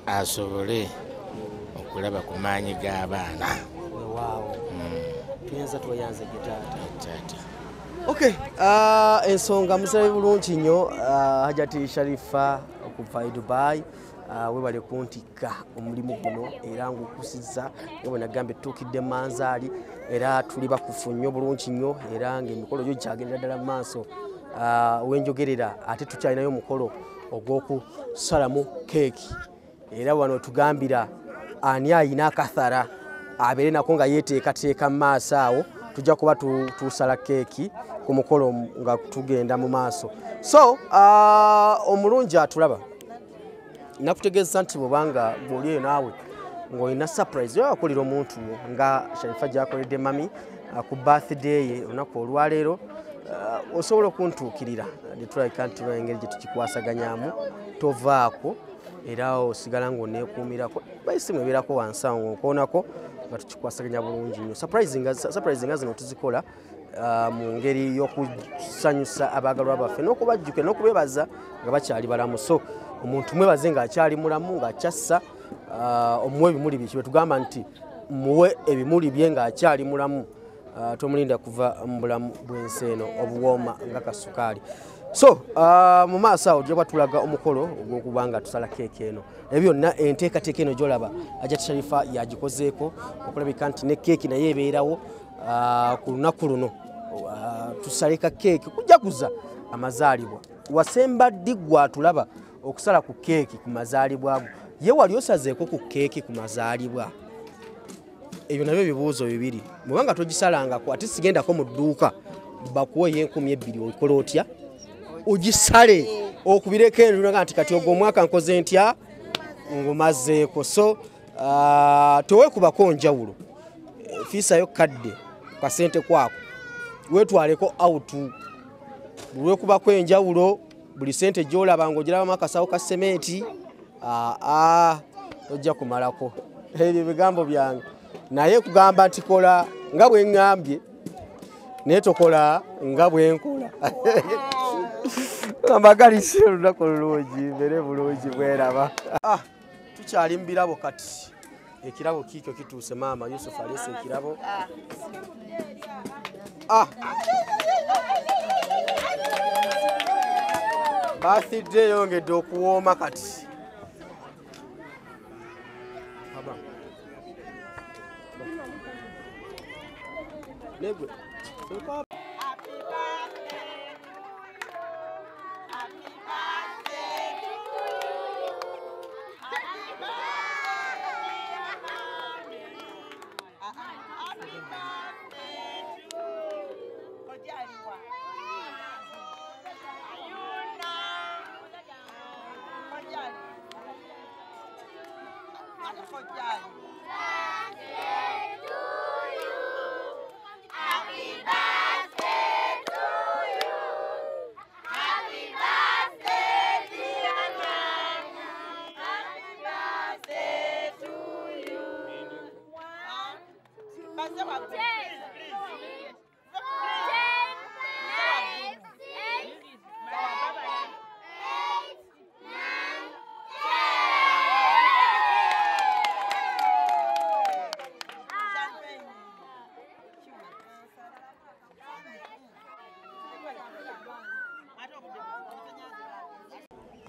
asobole okulaba ku maanyi g'abaana. Tuyenza tweyanze gitaata. Okay, ensonga musabe bulungi nnyo Hajati Sharifa okuva e Dubai. Webale kuntikka omulimu guno era ngukusizza nga nagambe tukidde manzaali era tuli bakufu nnyo bulungi nnyo era ng'emikolo gyo gyagenda ddala mu maaso. Wenjogerera ate tukyalinayo omukolo ogw'okusalamu keeki era wano tugambira ani ayina akathara abeere nako nga yeeteekateeka mu maaso awo tujja kuba tusala keeki ku mukolo nga tugenda mu maaso. So omulungi atulaba nakutegeeza nti bwobanga gw'oliyo naawe ng'olina surprise yakolera omuntu nga Sharifa gy'akoledde mami ku birthday ye olunaku olwaleero osobola okuntuukirira netulabika nti engeri gye tukikwasaganyaamu tovaako era osigala ng'oneekuumirako bayisimu ebeerako wansi awo ng'okoonako nga tukikwasaganya bulungi nnyo. Surprise nga zino tuzikola mu ngeri y'okusanyusa abaagalwa baffe n'okubajjukira n'okubeebaza nga bakyali balamu. So omuntu mwebaze ng'akyali mulamu ng'akyassa omuwe ebimuli bye kye tugamba nti muwe ebimuli bye ng'akyali mulamu tomulinda kuva mu bulamu bw'ensi eno obuwooma nga kasukaali. So mu maaso awo tujja tulaga omukolo ogw'okuba nga tusala keeki eno. Ebyo byonna enteekateeka eno gy'olaba Hajati Sharifa yagikozeeko okulabika nti ne keeki naye ebeerawo ku lunaku luno tusaleka keeki kujaguza amazaalibwa. Wasemba ddi gwatulaba okusala ku keeki ku mazaalibwa ago ye wali osazeeko ku keeki ku mazaalibwa? Ebyo nabyo bibuuzo bibiri. Mubanga togisalangako ate sigendako mu dduuka bakuwe ye2,200 okola otya? Ugisale okubireko enjula nti kati ogwo omwaka nkoze ntya ngumazeeko. So teweekubako njawulo fiisayo kadde kasente kwako weetwaleko awutu bulwekubako enjawulo buli sente gy'olaba ng'ogirabamu akasawo ka sementi ojja kumalako. Ebyo bigambo byange naye kugamba nti kola nga bwe ŋŋambye naye tokola nga bwe nkola. Ambagalise olunaku olulungi mbere bulungi bweraba. Tukyali mu birabo kati ekirabo kiikyo kituuse maama Yusuf alese ekirabo. Birthday yongedde okuwooma kati. Negwe.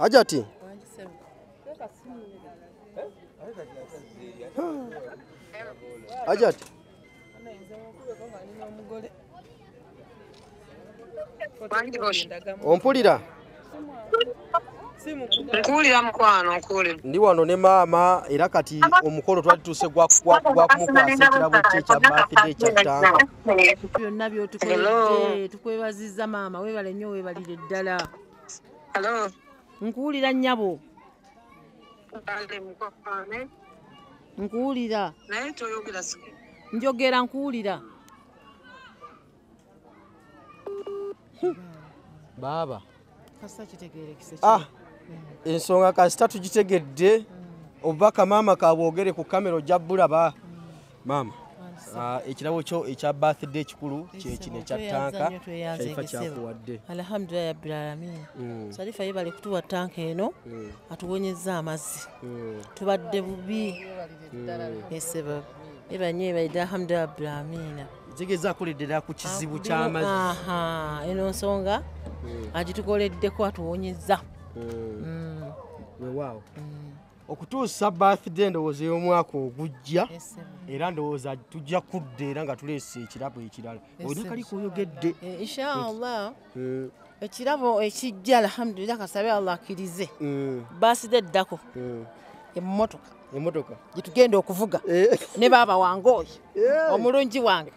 Hajati Hajati ompulira Nkuwulira mukwano nkuwulira. ndi wano ne maama era kati omukolo twali tuuse gwa kumukwasa ekirabo kye kya birthday kya ttanga. byonna byotukoledde tukwebazizza maama weebale nnyo weebalire ddala. Hello. Nkuwulira nnyabo nkuwulira Naye toyogera njogera nkuwulira. Baba Kasa kitegeerekise ensonga kasita tugitegedde obubaka maama kabwogere ku kamera ojja bulaba maama. Ekirabo kyo ekya birthday kikulu kyekino ekya ttanka Sharifa kyakuwadde. Alhamdulillah rabbil alamin. Sharifa yebale kutuwa ttanka eno atuwonyezza amazzi tubadde bubi esebab ebanye baida alhamdulillah rabbil alamin. Zigeza kuleddera ku kizibu ky'amazzi. Eno nsonga agitukoleddeko atuwonyezza. Weewaawo okutuusa birthday ndowooza y'omwaka ogujja era ndowooza tujja kudda era nga tuleese ekirabo ekirala. Olina kali kuyogedde inshallah ekirabo ekijja alhamdulillah kasabe Allah akkirize birthday eddako emmotoka gitugenda okuvuga ne baaba wange oyo omulungi wange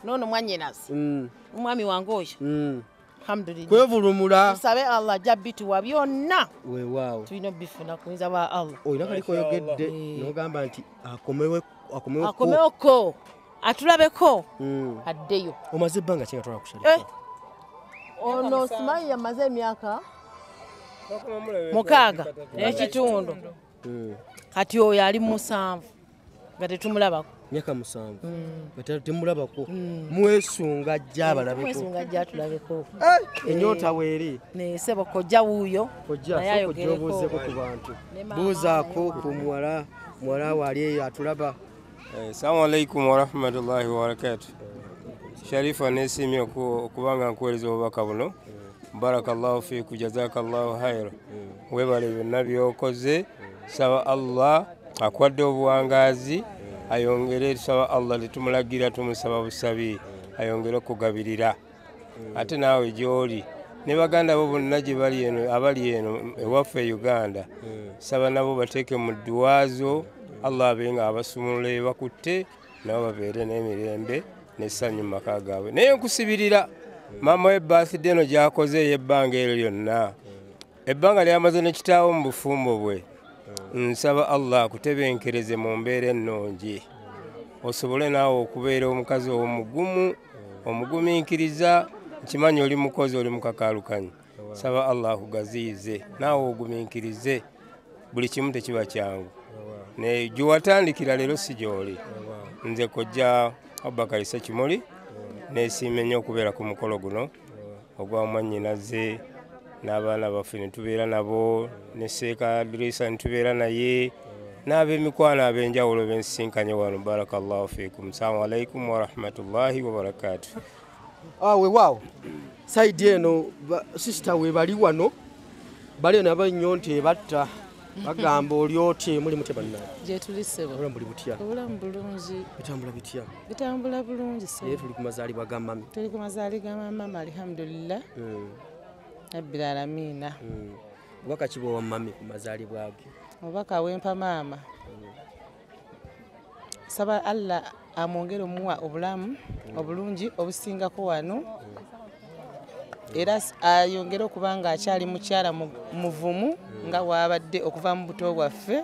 noono mwannyinaze omwami wange oyo alhamdulillah kwevulumula tusabe Allah ajja bituwa byonna. Weewaawo tulina bifuna kuyinza bwa Allah. Olina kali koyogedde n'ogamba nti akomeweko atulabeko addeyo. Omaze ebbanga ki nga twala ku Sharifa? Ono simanyi yamaze emyaka 6 n'ekitundu kati oyo ali 7 nga tetumulabako. Myaka 7 nga temulabako. Mwesunga ajja atulabeko. Ennyota weeri nesebo kojja wuuyo naye obuuzeeko ku bantu buuzaako ku muwala wali eyo atulaba. Assalamu alaikum warahmatullahi wabarakatuh. Sharifa neesiimye okubanga nkuweereza obubaka buno. Barakallahu fiiku jazakallahu khayra. Weebale byonna by'okoze. Saba Allah akuwadde obuwangaazi ayongere. Tusaba Allah litumulagira tumusaba busabi ayongere okugabirira. Ate naawe gy'oli ne baganda bo bonna gye bali eno abali eno ewaffe Uganda saba nabo bateeke mu dduwaazo Allah abenga abasumulula bakutte nabo babeere n'emirembe n'essanyu mu maka gaabwe. Naye nkusibirira maama we birthday eno gy'akoze ey'ebbanga eryo lyonna ebbanga lyamaze ne kitaawo mu bufumbo bwe. Nsaba Allah akutebenkereze mu mbeera ennungi osobole naawe okubeera omukazi omugumiikiriza. Nkimanyi oli mukozi oli mukakaalukanyi. Saba Allah akugaziyize naawe ogumiikirize. Buli kimu tekiba kyangu ne gyewatandikira leero si gy'oli. Nze kojja Abubakar Ssekimuli neesiimye nnyo okubeera ku mukolo guno ogwa mwannyinaze n'abaana baffe ne tubeera nabo ne Seeka Adrisa ne tubeera naye n'ab'emikwano ab'enjawulo bensisinkanye wano. Barakallahu fiikum. Assalamu alaikum warahmatullahi wabarakatuh. Weewaawo saidi eno sisita weebali wano bali eno abannyo nti ebatta bagamba oli otye muli mutya bannaye? Gye tuli ssebo. Obulamu buli butya? Obulamu bulungi. Bitambula bitya? Bitambula bulungi ssebo. Tuli ku mazaalibwa ga mami? Tuli ku mazaalibwa ga mama alhamdulillah. Rabbil aalamiina. Obubaka ki bw'owa mami ku mazaalibwa ge? Obubaka bwempa maama saba Allah amwongere omuwa obulamu obulungi obusingako wano era ayongere okuba nga akyali mukyala muvumu nga waabadde okuva mu buto bwaffe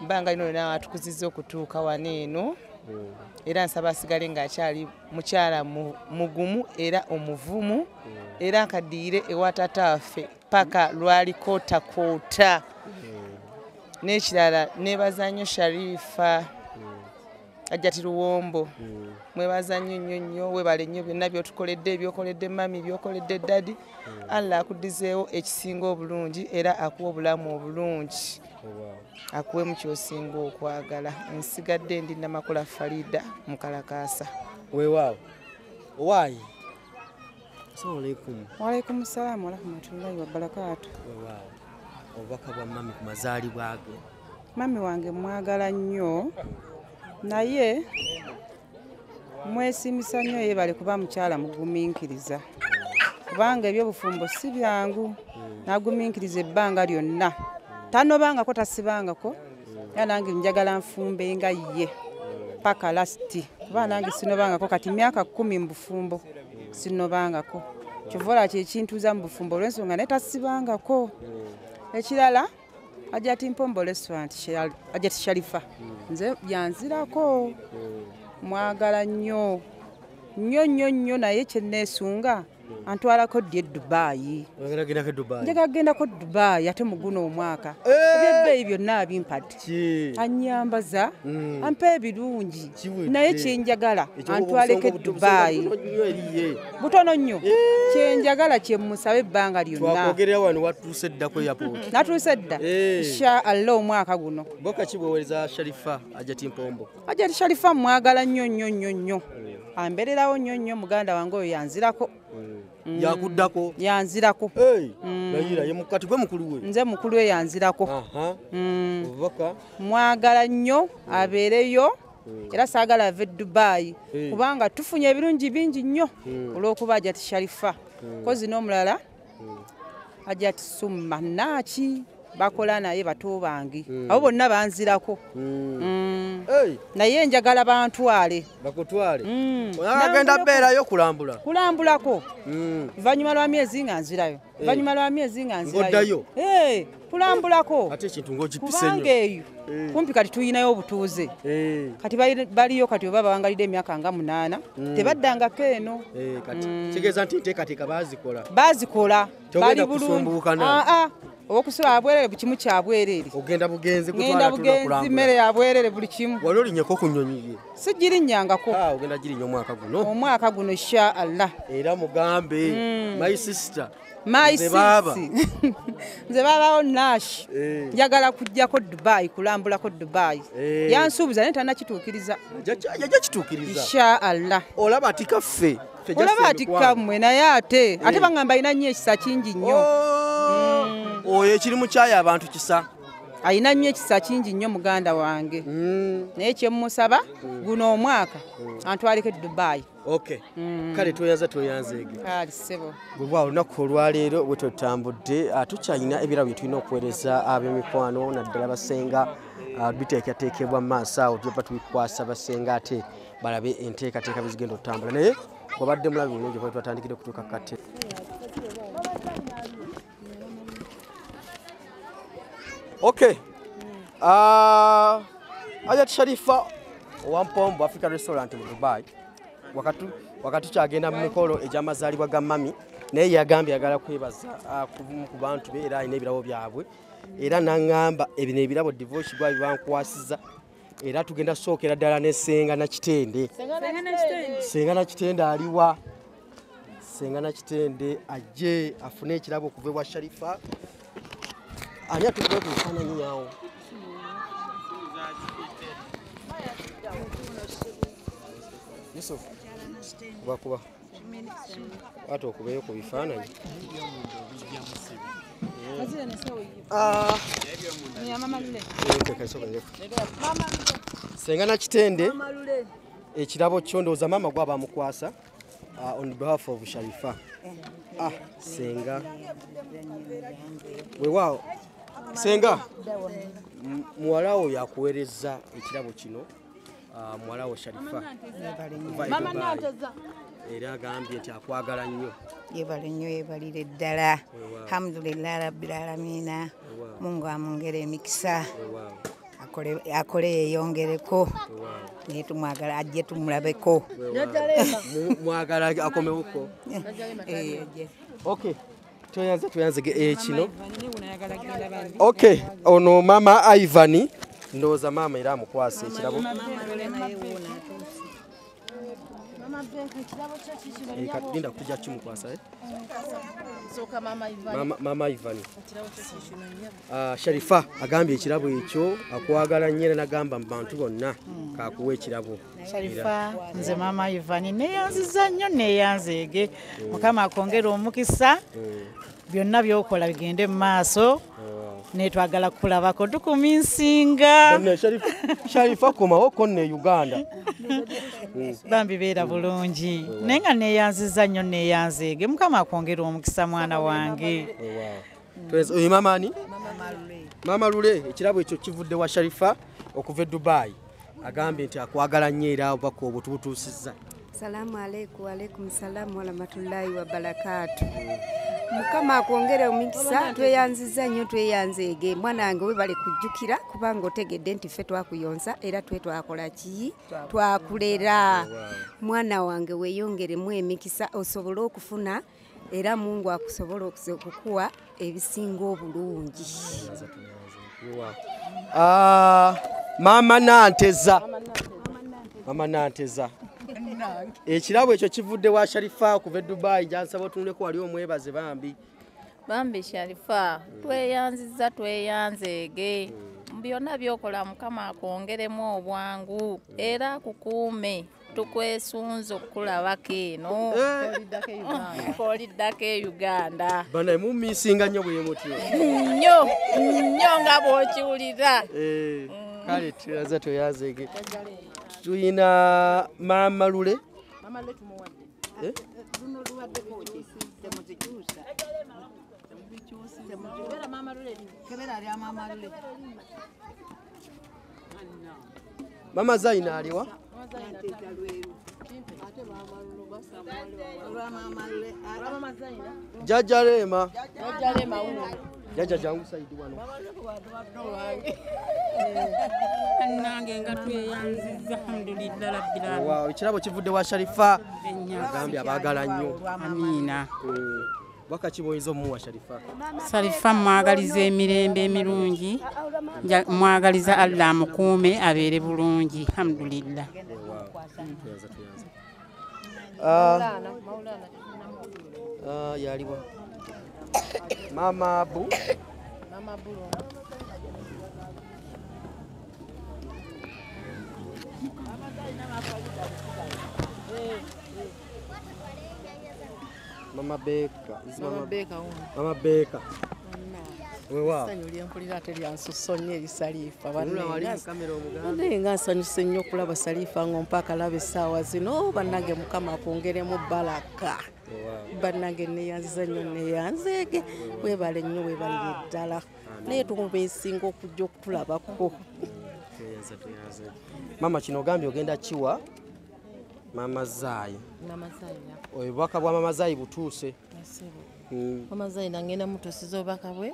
mbanga lino nawe atukuzizza okutuuka wano eno era nsaba asigale ng'akyali mukyala mugumu era omuvumu era nkaddiire ewa taataffe paka lwalikoota n'ekirala neebaza nnyo Sharifa Hajjati Luwombo mwebaza nnyo weebale nnyo byonna by'otukoledde ebyokoledde mami byokoledde dadi Allah akuddizeewo ekisinga obulungi era akuwa obulamu obulungi akuwe mu kyosinga okwagala. Nsigadde ndi Namakula Farida Mukalakaasa. Weewaawo owaayi. Assalamu alaikum. Wa alaikum salaam wa rahmatullahi wa barakatuh. Weewaawo obubaka bwa mami ku mazaalibwa ge? Mami wange mwagala nnyo naye mwesimisa nnyo yeebale kuba mukyala mugumiikiriza kubanga ebyobufumbo si byangu n'agumiikiriza ebbanga lyonna tanobangako tasibangako era nange njagala nfumbe nga ye paka lasiti kuba nange sinobangako kati myaka 10 mu bufumbo sinobangako kivola kyekintuuza mu bufumbo olw'ensonga naye tasibangako. Ekirala Hajjati Mpombo restaurant Hajjati Sharifa nze yanzirako mwagala nnyo naye kyenneesunga antwalako dye Dubai. Njagala gendako Dubai ate mu guno omwaka ebyebbeeyi byonna abimpadde anyambaza ampa ebirungi naye kyenjagala antwaleko Dubai butono nnyo kyenjagala kyemusabe ebbanga lyonna. Twakogerera wano watuuse dda ku airport. Natuuse dda insha Allah omwaka guno. Boka kibowereza Sharifa Hajjati Mpombo. Hajjati Sharifa mwagala nnyo ambererawo nnyo muganda wange oyo yanzirako. Yakuddako yanzirako. Nayira ye mukati gwe mukulu we. Nze mukulu we yanzirako. Obubaka mwagala nnyo abeereyo era saagala ave Dubai kubanga tufunye ebirungi bingi nnyo olw'okuba Hajjati Sharifa kozi n'omulala Hajjati Summa Naaki bakola naye bato bange abo bonna banzirako. Naye njagala bantwale bakutwale agenda beerayo kulambulako luvannyuma lwa myezi nga nzirayo ngoddayo kulambulako ate ekintu ng'ogipise nnyo kubanga eyo kumpi kati tuyinayo obutuuze kati baliyo kati oba bawangalidde emyaka nga 8 tebaddangako eno kati kitegeeza nti nteekateeka baazikola bali bulungi okusula abwerere bukimu kyabwerere ogenda bugenzi kutwala bugenzi mmere yabwerere buli kimu wali olinyeko ku nnyonyi ye sigirinnyangako ogenda girinya omwaka guno insha Allah era mugambe my sister nze babawo Nash njagala kujjako Dubai kulambulako Dubai yansuubiza naye tannakituukiriza insha Allah olaba atika ffe olaba atika mmwe naye ate bangamba alina nnyo ekisa kingi nnyo oyo ekirimu kyayo abantu kisa alina nnyo ekisa kingi nnyo muganda wange naye kyemusaba guno omwaka antwaleko Dubai. Kale toyanzeege sebo bwebwa olunaku olwaleero bwe tutambudde tukyalina ebirabo bye tulina okuweereza ab'emikwano naddala basenga biteekateekebwa mu maaso awo tuba tubikwasa basenga ate balabe enteekateeka bizigenda okutambula naye wabadde mulabi bulungi bwe twatandikire okutuuka kate Hajjati Sharifa owa Mpombo Africa Restaurant mu Dubai wakati kyagenda mu mikolo egy'amazaalibwa ga mami naye yagambye yagala kwebaza ku bantu be era alina ebirabo byabwe era n'aŋŋamba ebino ebirabo divorce gwa bibankwasiza era tugenda sookera ddala ne Senga Nakitende. Senga Nakitende aliwa Senga Nakitende ajje afune ekirabo okuva ewa Sharifa ani atugwe ku bifaananyi yawo Yusuf kuba watu okubeyo ku bifaananyi Senga Nakitende ekirabo kyo ndowooza maama gwaba amukwasa on behalf of Sharifa. Senga weewaawo Senga muwalawo yakuweereza ekirabo kino muwalawo Sharifa era agambye nti akwagala nnyo. Yebale nnyo yebalire ddala alhamdulillah rabbil alamina Mungu amwongere emikisa akole yeyongereko naye tumwagala ajje tumulabeko mwagala akomewuko tuyanze kino ono mama Ivan ndowooza maama era amukwasa ekirabo linda kujja kimukwasa mama Ivan Sharifa agambye ekirabo ekyo akwagala nnyo nagamba mu bantu bonna kakuwa ekirabo Sharifa nze mama Ivan neyanziza nnyo neyanzeege Mukama akongera omukisa byonna byokola bigende mu maaso netwagala kulabako tukuminsinga Sharifa komawo konne Uganda bambi beera bulungi naye nga neeyanziza nnyo neeyanzeege Mukama akwongera omukisa mwana wange. Oyo mama ani? Mama Lule ekirabo ekyo kivudde wa Sharifa okuva e Dubai agambye nti akwagala nnyo era obako obutubutuusizza. Salamu alaikum. Alaikum salamu wa rahmatullahi wa barakatu. Mukama akwongere omukisa tweyanziza nnyo tweyanzeege mwana wange webale kujjukira kubanga otegedde nti ffe twakuyonsa era twakola ki twakulera. Mwana wange weeyongeremu emikisa osobole okufuna era Mungu akusobola okukuwa ebisinga obulungi. Mama Nanteza. Mama Nanteza. Ekirabo ekyo kivudde wa Sharifa okuva e Dubai jansaba otunuleko wali omwebaze bambi. Bambi Sharifa tweyanziza tweyanzeege byonna byokola Mukama akwongeremu obwangu era kukuume tukwesunza okulabako eno oliddako e Uganda. Bana mumisinga nnyo bwe mutyo. Nnyo nga bw'okiwulira. Kale turaza tweyanzeege. Tuyina Mama Lule. Mama Lule tumuwadde. Luno luwadde koji temuzikyusa. Kebera Mama Lule. Kebera ali Mama Lule. Mama Zaina aliwa? Mama Zaina talweru. Ate Mama Lule basa Mama Lule. Mama Zaina. Jaja Rema. Jaja Rema uno. Jaja jangu Saidi wano. Nange nga tweyanziza alhamdulillah rabbil alamin. Wow, ekirabo kivudde wa Sharifa agambye abagala nnyo. Amina. Waka kiboyizo mu wa Sharifa. Sharifa mwagaliza emirembe emirungi mwagaliza Allah amukuume abeere bulungi alhamdulillah. Yaliwa Mama Abu. Mama Abu. Mama Beka. Mama Beka. Mama Beka. Wewa. Sanyo lyempulira ate lyansusonye erisalifa kamera omuganda. Nga nsanyuse nnyo okulaba Salifa ng'ompa akalaba essaawa zino bannange Mukama akwongeremu baraka. Bannange neeyanziza nnyo neeyanzeege weebale nnyo weebalire ddala naye tukubeesinga okujja okutulabako. Mama kino ogambye ogenda kiwa Mama Zayi. Mama Zayi. Obubaka bwa Mama Zayi butuuse. Mama Zayi nangenda mutuusiza obubaka bwe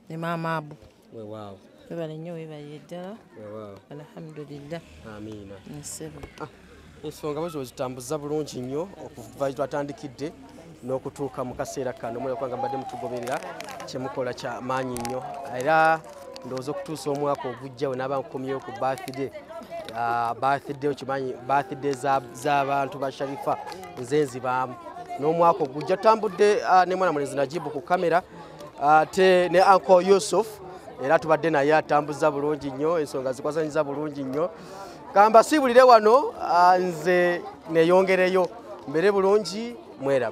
ne Mama Abu. Weewaawo. Weebale nnyo weebalire ddala. Weewaawo. Alhamdulillah. Amiina. Nsebo. Ensonga bwe zitambuza bulungi nnyo okuva twatandikidde n'okutuuka mu kaseera kano mwe kwanga mbadde mutugoberera kyemukola kya maanyi nnyo era ndowooza okutuusa omwaka ogujja we n'abankomyewo ku birthday okimanyi birthday z'abantu ba Sharifa nze nzibaamu n'omwaka ogujja tambudde ne mwana mulezi Najibu ku kamera ate ne Uncle Yusuf era tubadde naye atambuza bulungi nnyo ensonga zikwasanyiza bulungi nnyo kamba sibulire wano nze neyongereyo mbere bulungi mwera